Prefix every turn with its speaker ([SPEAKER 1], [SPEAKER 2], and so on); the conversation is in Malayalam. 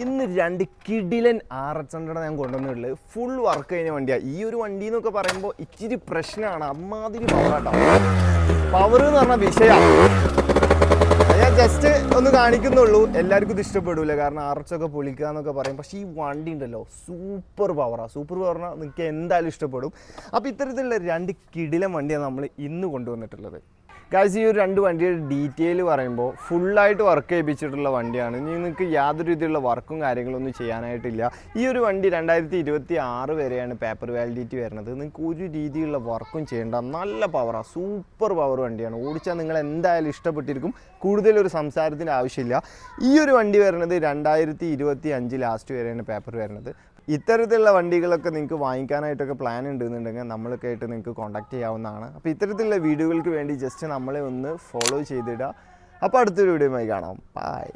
[SPEAKER 1] ഇന്ന് രണ്ട് കിടിലൻ RX-100 ഞാൻ കൊണ്ടുവന്നിട്ടുള്ളത്. ഫുൾ വർക്ക് കഴിഞ്ഞ വണ്ടിയാണ്. ഈ ഒരു വണ്ടി എന്നൊക്കെ പറയുമ്പോൾ ഇച്ചിരി പ്രശ്നമാണ്. അമ്മാതിരി പവറാട്ടോ. പവർ എന്ന് പറഞ്ഞാൽ വിഷയമാണ്. ഞാൻ ജസ്റ്റ് ഒന്ന് കാണിക്കുന്നുള്ളൂ. എല്ലാവർക്കും ഇത് ഇഷ്ടപ്പെടില്ല, കാരണം RX ഒക്കെ പൊളിക്കുക എന്നൊക്കെ പറയും. പക്ഷേ ഈ വണ്ടി ഉണ്ടല്ലോ സൂപ്പർ പവറാണ്. സൂപ്പർ പവറിനാൽ നിങ്ങൾക്ക് എന്തായാലും ഇഷ്ടപ്പെടും. അപ്പോൾ ഇത്തരത്തിലുള്ള രണ്ട് കിടിലൻ വണ്ടിയാണ് നമ്മൾ ഇന്ന് കൊണ്ടുവന്നിട്ടുള്ളത്. ഗൈസ്, ഈ ഒരു രണ്ട് വണ്ടിയുടെ ഡീറ്റെയിൽ പറയുമ്പോൾ ഫുള്ളായിട്ട് വർക്ക് ചെയ്യിപ്പിച്ചിട്ടുള്ള വണ്ടിയാണ്. ഇനി നിങ്ങൾക്ക് യാതൊരു രീതിയിലുള്ള വർക്കും കാര്യങ്ങളൊന്നും ചെയ്യാനായിട്ടില്ല. ഈ ഒരു വണ്ടി 2026 വരെയാണ് പേപ്പർ വാലിഡിറ്റി വരുന്നത്. നിങ്ങൾക്ക് ഒരു രീതിയിലുള്ള വർക്കും ചെയ്യേണ്ട, നല്ല പവറാണ്, സൂപ്പർ പവർ വണ്ടിയാണ്. ഓടിച്ചാൽ നിങ്ങൾ എന്തായാലും ഇഷ്ടപ്പെട്ടിരിക്കും. കൂടുതലൊരു സംസാരത്തിൻ്റെ ആവശ്യമില്ല. ഈ ഒരു വണ്ടി വരുന്നത് 2025 ലാസ്റ്റ് വരെയാണ് പേപ്പർ വരുന്നത്. ഇത്തരത്തിലുള്ള വണ്ടികളൊക്കെ നിങ്ങൾക്ക് വാങ്ങിക്കാനായിട്ടൊക്കെ പ്ലാൻ ഉണ്ടെന്നുണ്ടെങ്കിൽ നമ്മളൊക്കെ ആയിട്ട് നിങ്ങൾക്ക് കോൺടാക്ട് ചെയ്യാവുന്നതാണ്. അപ്പോൾ ഇത്തരത്തിലുള്ള വീഡിയോകൾക്ക് വേണ്ടി ജസ്റ്റ് നമ്മളെ ഒന്ന് ഫോളോ ചെയ്തിടുക. അപ്പോൾ അടുത്തൊരു വീഡിയോയുമായി കാണാം. ബൈ.